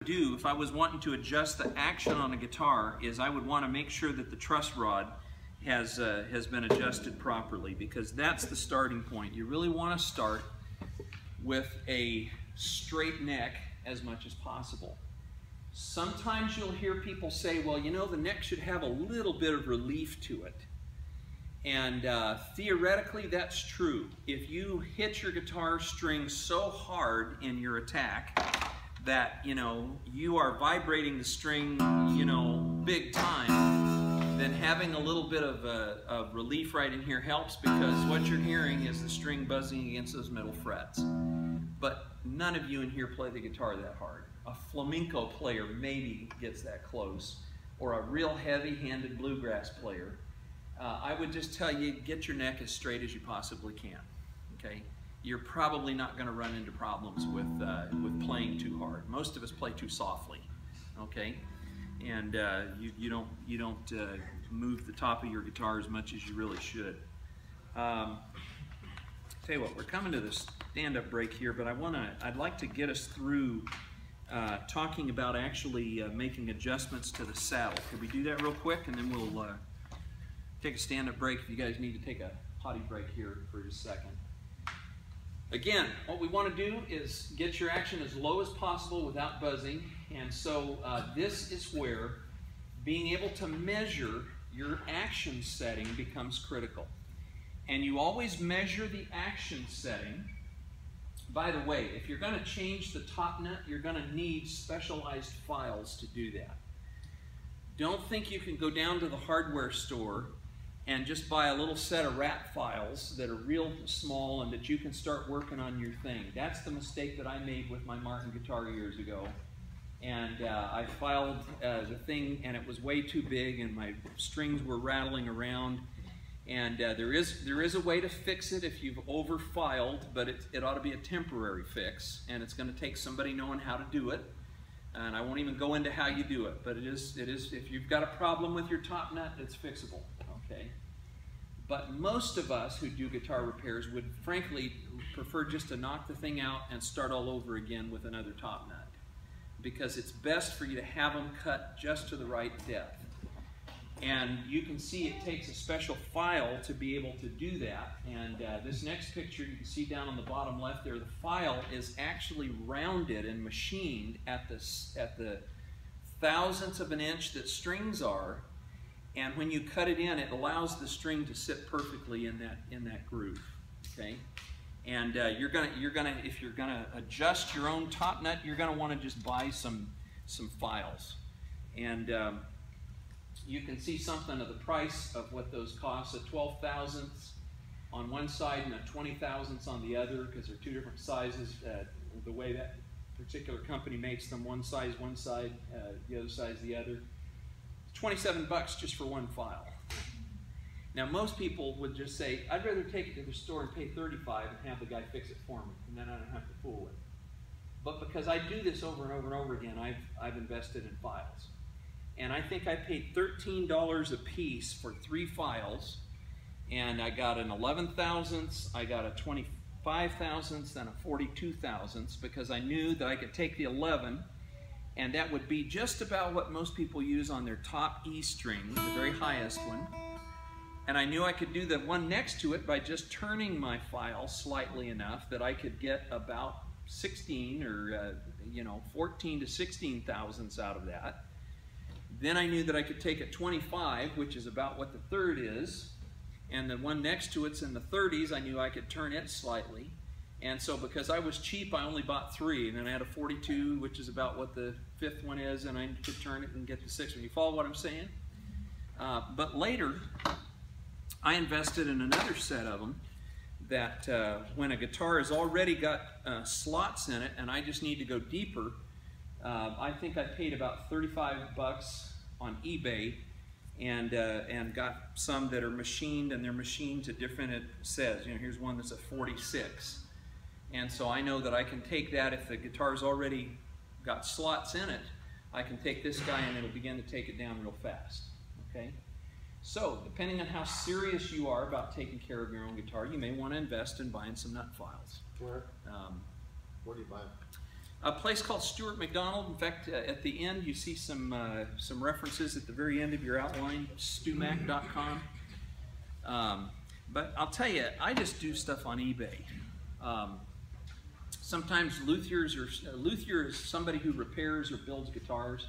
do if I was wanting to adjust the action on a guitar is I would want to make sure that the truss rod has been adjusted properly, because that's the starting point. You really want to start with a straight neck as much as possible. Sometimes you'll hear people say, well, you know, the neck should have a little bit of relief to it. And theoretically, that's true. If you hit your guitar string so hard in your attack that, you know, you are vibrating the string, you know, big time, then having a little bit of relief right in here helps, because what you're hearing is the string buzzing against those middle frets. But none of you in here play the guitar that hard. A flamenco player maybe gets that close, or a real heavy-handed bluegrass player. I would just tell you, get your neck as straight as you possibly can, okay? You're probably not going to run into problems with playing too hard. Most of us play too softly, okay? And you don't move the top of your guitar as much as you really should. Tell you what, we're coming to the stand-up break here, but I'd like to get us through talking about actually making adjustments to the saddle. Could we do that real quick, and then we'll take a stand-up break if you guys need to take a potty break here for just a second. Again, what we want to do is get your action as low as possible without buzzing, and so this is where being able to measure your action setting becomes critical. And you always measure the action setting. By the way, if you're going to change the top nut, you're going to need specialized files to do that. Don't think you can go down to the hardware store and just buy a little set of rat files that are real small and that you can start working on your thing. That's the mistake that I made with my Martin guitar years ago. And I filed the thing, and it was way too big, and my strings were rattling around. And there is a way to fix it if you've over-filed, but it ought to be a temporary fix, and it's going to take somebody knowing how to do it. And I won't even go into how you do it, but it is if you've got a problem with your top nut, it's fixable. Okay, but most of us who do guitar repairs would frankly prefer just to knock the thing out and start all over again with another top nut, because it's best for you to have them cut just to the right depth. And you can see it takes a special file to be able to do that. And this next picture, you can see down on the bottom left there, the file is actually rounded and machined at the thousandths of an inch that strings are. And when you cut it in, it allows the string to sit perfectly in that groove. Okay, and if you're gonna adjust your own top nut, you're gonna want to just buy some files, and you can see something of the price of what those cost: a 12 thousandths on one side and a 20 thousandths on the other, because they're two different sizes. The way that particular company makes them, one size one side, the other size the other. 27 bucks just for one file. Now most people would just say, I'd rather take it to the store and pay 35 and have the guy fix it for me, and then I don't have to fool with it. But because I do this over and over and over again, I've invested in files. And I think I paid $13 a piece for 3 files, and I got an 11 thousandths, I got a 25 thousandths, and a 42 thousandths, because I knew that I could take the 11, and that would be just about what most people use on their top E string, the very highest one. And I knew I could do the one next to it by just turning my file slightly enough that I could get about 16 or 14 to 16 thousandths out of that. Then I knew that I could take a 25, which is about what the third is, and the one next to it's in the 30s. I knew I could turn it slightly. And so because I was cheap, I only bought 3, and then I had a 42, which is about what the 5th one is, and I could turn it and get the 6th one. You follow what I'm saying? But later, I invested in another set of them that when a guitar has already got slots in it and I just need to go deeper, I think I paid about 35 bucks on eBay, and got some that are machined, and they're machined to different, it says, here's one that's a 46. And so I know that I can take that, if the guitar's already got slots in it, I can take this guy and it'll begin to take it down real fast, okay? So, depending on how serious you are about taking care of your own guitar, you may want to invest in buying some nut files. Where do you buy A place called Stuart McDonald. In fact, at the end you see some references at the very end of your outline, stumac.com. But I'll tell you, I just do stuff on eBay. Sometimes Luthier is somebody who repairs or builds guitars.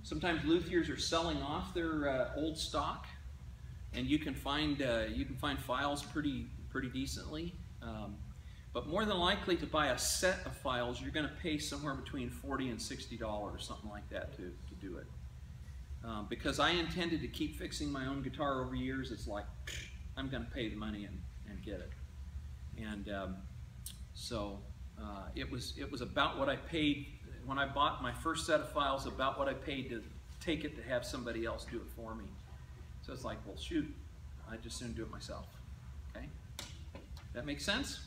Sometimes luthiers are selling off their old stock, and you can find files pretty decently. But more than likely, to buy a set of files, you're going to pay somewhere between $40 and $60, something like that, to do it. Because I intended to keep fixing my own guitar over years, it's like, I'm going to pay the money and get it. And so it was about what I paid when I bought my first set of files, about what I paid to take it to have somebody else do it for me. So it's like, well, shoot, I'd just soon do it myself. Okay? That makes sense?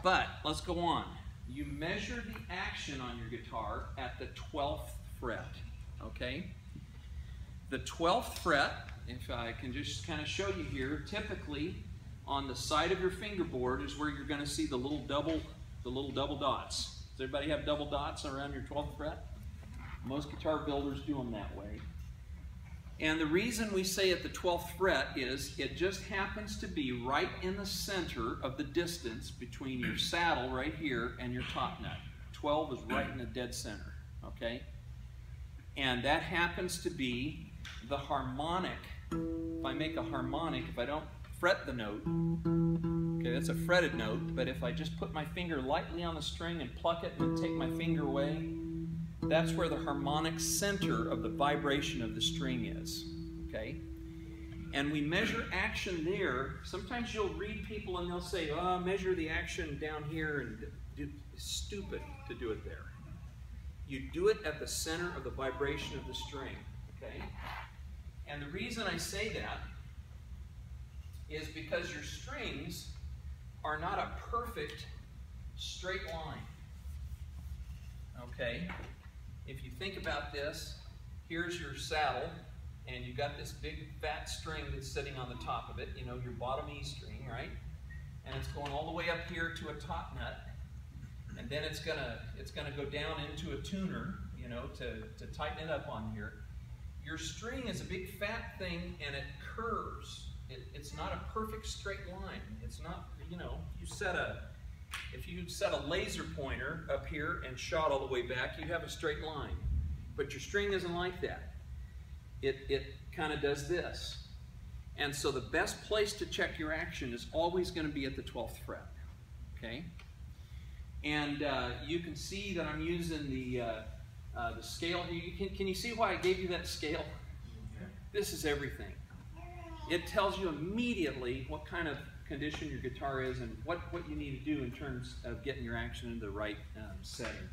But let's go on. You measure the action on your guitar at the 12th fret. Okay? The 12th fret, if I can just kind of show you here, typically on the side of your fingerboard is where you're going to see the little double dots. Does everybody have double dots around your 12th fret? Most guitar builders do them that way. And the reason we say at the 12th fret is it just happens to be right in the center of the distance between your saddle right here and your top nut. 12 is right in the dead center, okay? And that happens to be the harmonic. If I make a harmonic, if I don't fret the note, okay, that's a fretted note, but if I just put my finger lightly on the string and pluck it and take my finger away, that's where the harmonic center of the vibration of the string is, okay? And we measure action there. Sometimes you'll read people and they'll say, oh, measure the action down here, and it's stupid to do it there. You do it at the center of the vibration of the string, okay? And the reason I say that is because your strings are not a perfect straight line, okay? If you think about this, here's your saddle, and you've got this big fat string that's sitting on the top of it, you know, your bottom E string, right? And it's going all the way up here to a top nut, and then it's gonna go down into a tuner, you know, to tighten it up on here. Your string is a big fat thing, and it curves. It's not a perfect straight line. It's not, you know, if you set a laser pointer up here and shot all the way back, you have a straight line. But your string isn't like that. It kind of does this. And so the best place to check your action is always going to be at the 12th fret. Okay? And you can see that I'm using the scale. Can you see why I gave you that scale? This is everything. It tells you immediately what kind of condition your guitar is and what you need to do in terms of getting your action into the right setting.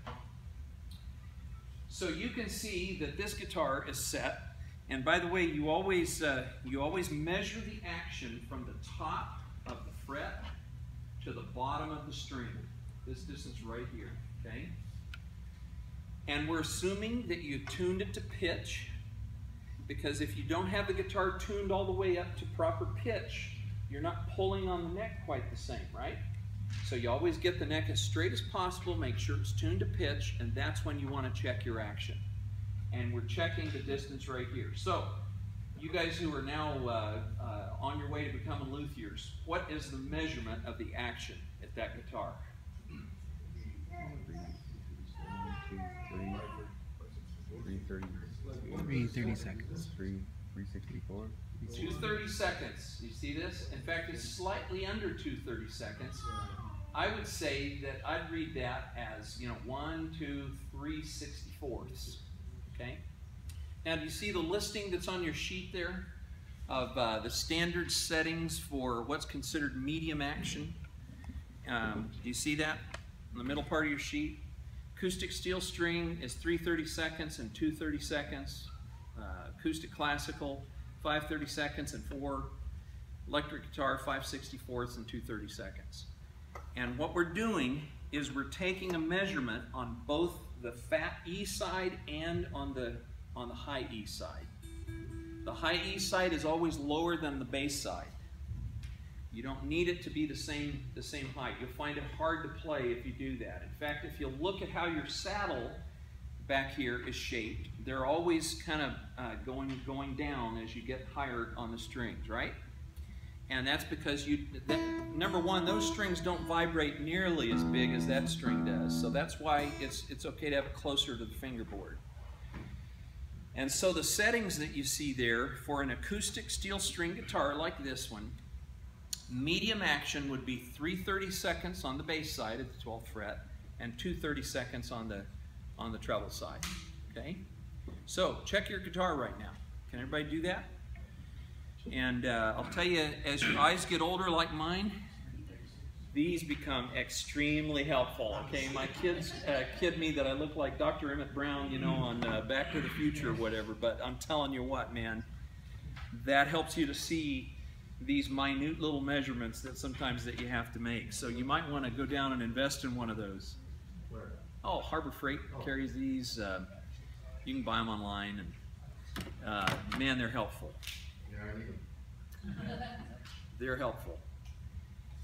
So you can see that this guitar is set, and by the way, you always measure the action from the top of the fret to the bottom of the string. This distance right here, okay? And we're assuming that you tuned it to pitch, because if you don't have the guitar tuned all the way up to proper pitch, you're not pulling on the neck quite the same, right? So you always get the neck as straight as possible, make sure it's tuned to pitch, and that's when you want to check your action. And we're checking the distance right here. So, you guys who are now on your way to becoming luthiers, what is the measurement of the action at that guitar? 330 seconds. 364. 230 seconds. You see this? In fact, it's slightly under 230 seconds. I would say that I'd read that as, 1, 2, 3 64ths. Okay? Now, do you see the listing that's on your sheet there of the standard settings for what's considered medium action? Do you see that in the middle part of your sheet? Acoustic steel string is 330 seconds and 230 seconds. Acoustic classical, 530 seconds and 4. Electric guitar, 5/64ths and 230 seconds. And what we're doing is we're taking a measurement on both the fat E side and on the high E side. The high E side is always lower than the bass side. You don't need it to be the same height. You'll find it hard to play if you do that. In fact, if you look at how your saddle back here is shaped, they're always kind of going down as you get higher on the strings, right? And that's because number one, those strings don't vibrate nearly as big as that string does. So that's why it's okay to have it closer to the fingerboard. And so the settings that you see there for an acoustic steel string guitar like this one, medium action would be 3 30-seconds on the bass side at the 12th fret and 2 30-seconds on the treble side. Okay? So check your guitar right now. Can everybody do that? And I'll tell you, as your eyes get older like mine, these become extremely helpful. Okay, my kids kid me that I look like Dr. Emmett Brown, you know, on Back to the Future or whatever, but I'm telling you what, man, that helps you to see these minute little measurements that sometimes that you have to make. So you might want to go down and invest in one of those. Where? Oh, Harbor Freight carries these. You can buy them online, and man, they're helpful. Yeah, I need them. They're helpful.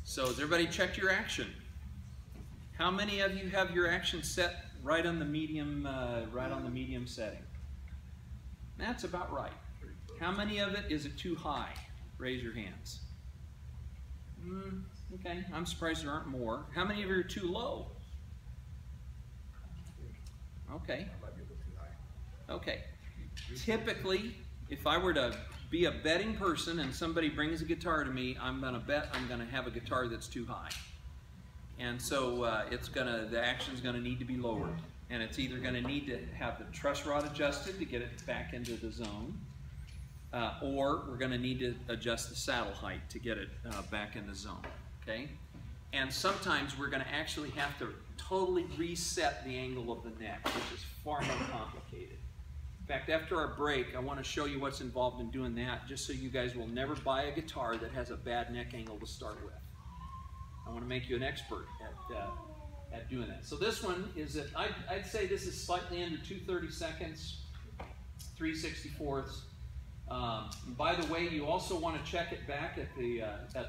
So has everybody checked your action? How many of you have your action set right on the medium setting? That's about right. How many of it is it too high? Raise your hands. Okay, I'm surprised there aren't more. How many of you are too low? Okay. I might be a little too high. Okay. Typically, if I were to be a betting person and somebody brings a guitar to me, I'm going to bet I'm going to have a guitar that's too high. And so the action's going to need to be lowered. And it's either going to need to have the truss rod adjusted to get it back into the zone, or we're going to need to adjust the saddle height to get it back in the zone. Okay? And sometimes we're going to actually have to totally reset the angle of the neck, which is far more complicated. In fact, after our break, I want to show you what's involved in doing that, just so you guys will never buy a guitar that has a bad neck angle to start with. I want to make you an expert at doing that. So this one is, I'd say this is slightly under 2 30-seconds, 3 64ths. By the way, you also want to check it back at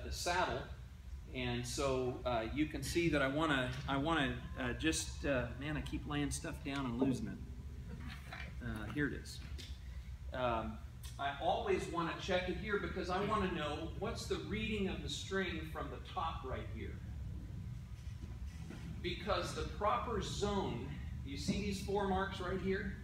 the saddle, and so you can see that I want to just man, I keep laying stuff down and losing it. Here it is. I always want to check it here because I want to know what's the reading of the string from the top right here. Because the proper zone, you see these 4 marks right here?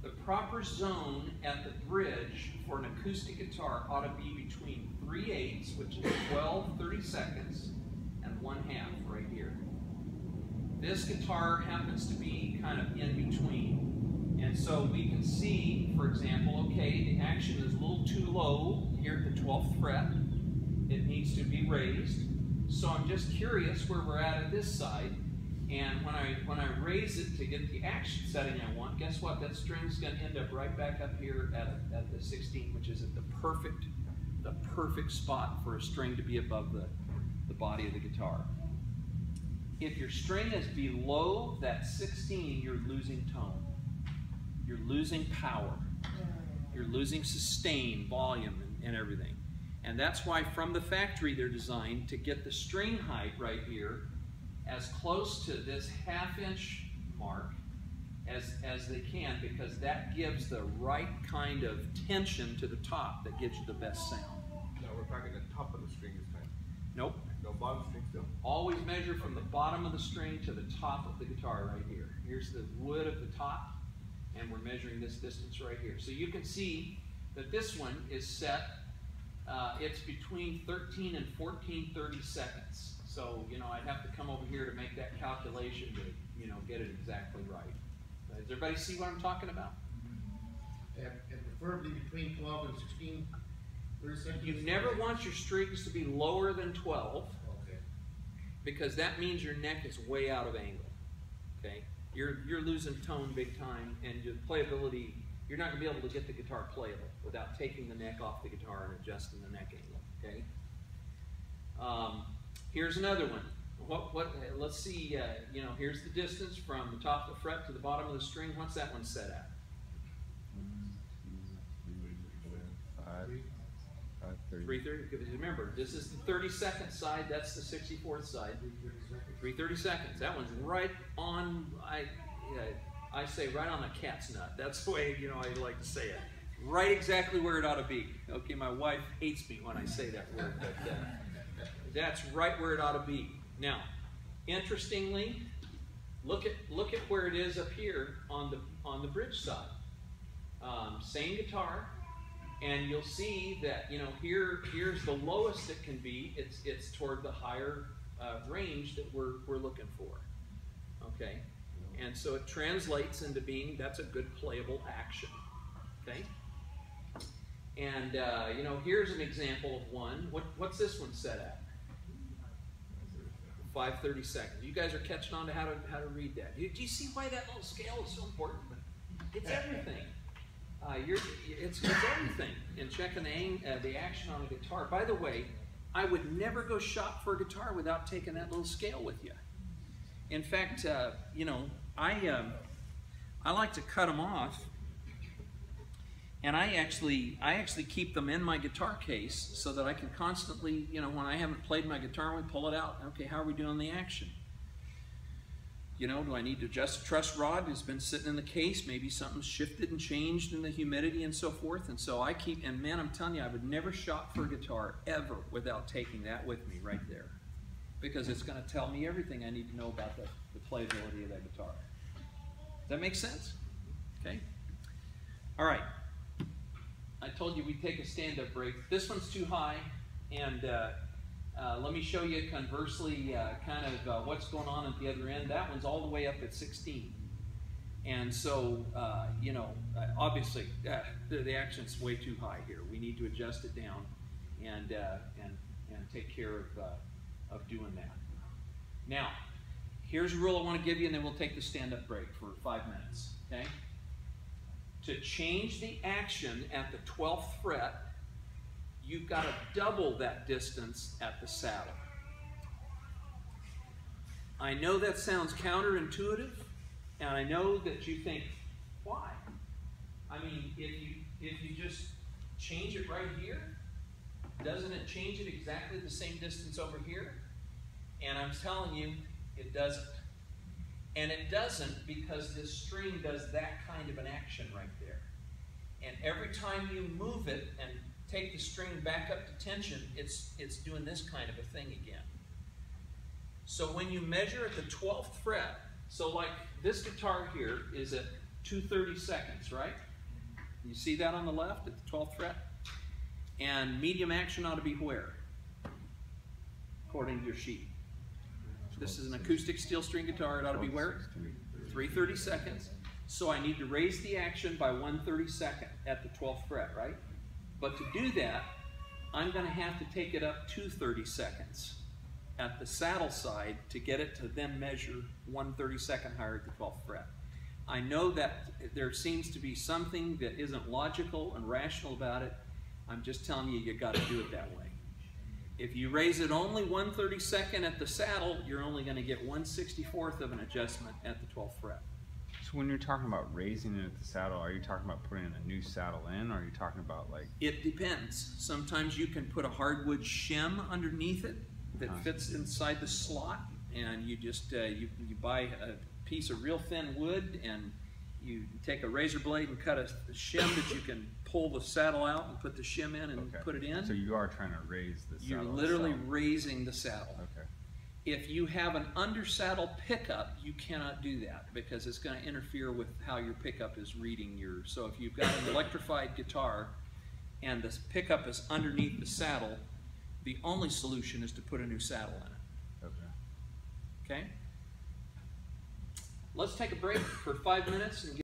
The proper zone at the bridge for an acoustic guitar ought to be between 3/8, which is 12 30-seconds, and 1/2 right here. This guitar happens to be kind of in between. And so we can see, for example, okay, the action is a little too low here at the 12th fret. It needs to be raised. So I'm just curious where we're at this side. And when I raise it to get the action setting I want, guess what? That string's going to end up right back up here at the 16th, which is at the perfect spot for a string to be above the body of the guitar. If your string is below that 16, you're losing tone. You're losing power. You're losing sustain, volume, and everything. And that's why from the factory they're designed to get the string height right here as close to this 1/2 inch mark as they can, because that gives the right kind of tension to the top that gives you the best sound. No, we're talking the top of the string this time. Nope. No bottom string still? Always measure from the bottom of the string to the top of the guitar right here. Here's the wood of the top, and we're measuring this distance right here. So you can see that this one is set, it's between 13 and 14 30-seconds. So, you know, I'd have to come over here to make that calculation to, you know, get it exactly right. Does everybody see what I'm talking about? And preferably between 12 and 16 30-seconds? You never want your strings to be lower than 12, Okay. because that means your neck is way out of angle. Okay? You're losing tone big time, and your playability, you're not going to be able to get the guitar playable without taking the neck off the guitar and adjusting the neck angle. Okay? Here's another one. Let's see, you know, here's the distance from the top of the fret to the bottom of the string. What's that one set at? 5:30. 3:30, because remember, this is the 32nd side, that's the 64th side. 3:30 seconds. That one's right on, I say right on the cat's nut. That's the way, I like to say it. Right exactly where it ought to be. Okay, my wife hates me when I say that word, but that's right where it ought to be. Now, interestingly, look at where it is up here on the bridge side. Same guitar, and you'll see that here's the lowest it can be. It's toward the higher range that we're looking for. Okay, and so it translates into being that's a good playable action. Okay, and here's an example of one. What's this one set at? 5:30 seconds. You guys are catching on to how to read that. Do you see why that little scale is so important? It's everything. It's everything in checking the action on a guitar. By the way, I would never go shop for a guitar without taking that little scale with you. In fact, I like to cut them off, and I actually keep them in my guitar case so that I can constantly, when I haven't played my guitar, we pull it out. Okay, how are we doing the action? Do I need to adjust the truss rod? It's been sitting in the case. Maybe something's shifted and changed in the humidity and so forth. And so I keep, and man, I'm telling you, I would never shop for a guitar ever without taking that with me right there. Because it's going to tell me everything I need to know about the playability of that guitar. Does that make sense? Okay. All right. I told you we'd take a stand-up break. This one's too high, and let me show you conversely kind of what's going on at the other end. That one's all the way up at 16. And so, obviously, the action's way too high here. We need to adjust it down and take care of doing that. Now, here's a rule I want to give you, and then we'll take the stand-up break for 5 minutes, okay? To change the action at the 12th fret, you've got to double that distance at the saddle. I know that sounds counterintuitive, and I know that you think, why? I mean, if you just change it right here, doesn't it change it exactly the same distance over here? And I'm telling you, it doesn't. And it doesn't because this string does that kind of an action right there. And every time you move it and take the string back up to tension, it's doing this kind of a thing again. So when you measure at the 12th fret, so like this guitar here is at 2:30 seconds, right? You see that on the left at the 12th fret? And medium action ought to be where? According to your sheet. This is an acoustic steel string guitar. It ought to be where? 3:30 seconds. So I need to raise the action by 1/32 at the 12th fret, right? But to do that, I'm going to have to take it up 2/32 at the saddle side to get it to then measure 1/32 higher at the 12th fret. I know that there seems to be something that isn't logical and rational about it. I'm just telling you, you got to do it that way. If you raise it only 1/32 at the saddle, you're only going to get 1/64 of an adjustment at the 12th fret. So when you're talking about raising it at the saddle, are you talking about putting a new saddle in, or are you talking about like... It depends. Sometimes you can put a hardwood shim underneath it that fits inside the slot, and you just you buy a piece of real thin wood, and you take a razor blade and cut a shim that you can pull the saddle out and put the shim in and put it in. So you are trying to raise the saddle. You're literally raising the saddle. Okay. If you have an under saddle pickup, you cannot do that because it's going to interfere with how your pickup is reading your. So if you've got an electrified guitar and the pickup is underneath the saddle, the only solution is to put a new saddle in it. Okay. Okay? Let's take a break for 5 minutes and get